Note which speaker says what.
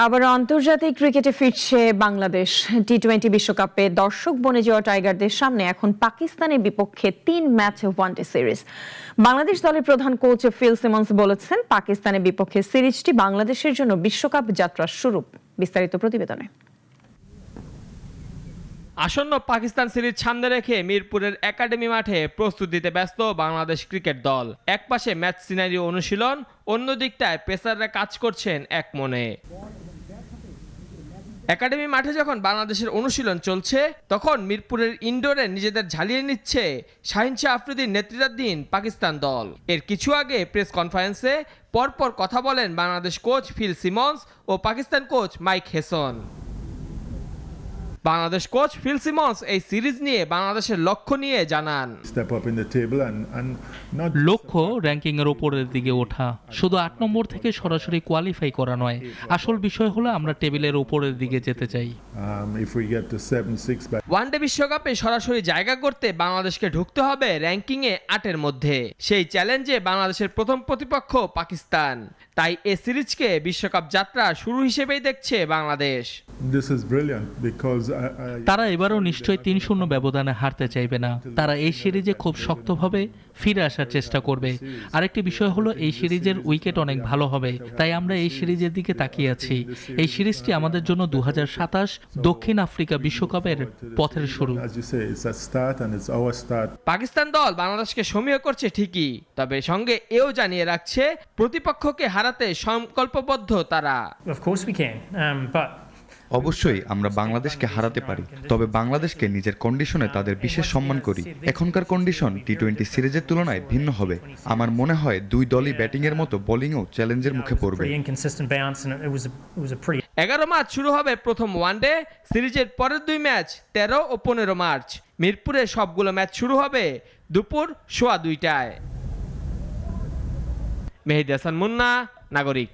Speaker 1: আবার আন্তর্জাতিক ক্রিকেটে ফিরছে বাংলাদেশ। টি-20 বিশ্বকাপে দর্শক বনে যাওয়া টাইগারদের সামনে এখন পাকিস্তানের বিপক্ষে 3 ম্যাচ ওয়ানডে সিরিজ। বাংলাদেশ দলের প্রধান কোচ ফিল সিমন্স বলেছেন, পাকিস্তানের বিপক্ষে সিরিজটি বাংলাদেশের জন্য বিশ্বকাপ যাত্রার শুরু। বিস্তারিত প্রতিবেদনে।
Speaker 2: আসন্ন পাকিস্তান সিরিজ সামনে রেখে মিরপুরের একাডেমি মাঠে প্রস্তুতিতে ব্যস্ত বাংলাদেশ ক্রিকেট দল। একপাশে ম্যাচ সিনারিও অনুশীলন, অন্য দিকটায় পেসাররা কাজ করছেন এক মনে। একাডেমি মাঠে যখন বাংলাদেশের অনুশীলন চলছে, তখন মিরপুরের ইনডোরে নিজেদের ঝালিয়ে নিচ্ছে শাহিন শাহ আফ্রিদির নেতৃত্বাধীন পাকিস্তান দল। এর কিছু আগে প্রেস কনফারেন্সে পরপর কথা বলেন বাংলাদেশ কোচ ফিল সিমন্স ও Pakistan coach Mike Hesson. Bangladesh coach Phil Simmons এই সিরিজ নিয়ে বাংলাদেশের লক্ষ্য নিয়ে জানান,
Speaker 3: লক্ষ্য র্যাঙ্কিং এর উপরের দিকে ওঠা, শুধু 8 নম্বর থেকে সরাসরি কোয়ালিফাই করা নয়। আসল বিষয় হলো আমরা টেবিলের উপরের দিকে যেতে চাই।
Speaker 2: ওয়ানডে বিশ্বকাপে সরাসরি জায়গা করতে বাংলাদেশকে ঢুকতে হবে র্যাঙ্কিংয়ে 8-এর মধ্যে। সেই চ্যালেঞ্জে বাংলাদেশের প্রথম প্রতিপক্ষ পাকিস্তান। তাই এ সিরিজকে বিশ্বকাপ যাত্রা শুরু হিসেবেই দেখছে বাংলাদেশ।
Speaker 3: তারা এবারও নিশ্চয়ই 3-0 ব্যবধানে হারতে চাইবে না। তারা এই সিরিজে খুব শক্তভাবে ফিরে আসার চেষ্টা করবে। আরেকটি বিষয় হলো এই সিরিজের উইকেট অনেক ভালো হবে, তাই আমরা এই সিরিজের দিকে তাকিয়ে আছি। এই সিরিজটি আমাদের জন্য 2027 দক্ষিণ আফ্রিকা বিশ্বকাপের পথের শুরু।
Speaker 2: পাকিস্তান দল বাংলাদেশকে সমীহ করছে ঠিকই, তবে সঙ্গে এও জানিয়ে রাখছে প্রতিপক্ষকে হারাতে সংকল্পবদ্ধ তারা।
Speaker 4: অবশ্যই আমরা বাংলাদেশকে হারাতে পারি, তবে বাংলাদেশকে নিজের কন্ডিশনে তাদের বিশেষ সম্মান করি। এখনকার কন্ডিশন টি-20 সিরিজের তুলনায় ভিন্ন হবে। আমার মনে হয় দুই দলই ব্যাটিংয়ের মতো বোলিংও চ্যালেঞ্জের মুখে পড়বে।
Speaker 2: 11 মার্চ শুরু হবে প্রথম ওয়ানডে সিরিজের পরের 2 ম্যাচ 13 ও 15 মার্চ। মিরপুরে সবগুলো ম্যাচ শুরু হবে দুপুর 2:15টায়। মেহেদী হাসান মুন্না, নাগরিক।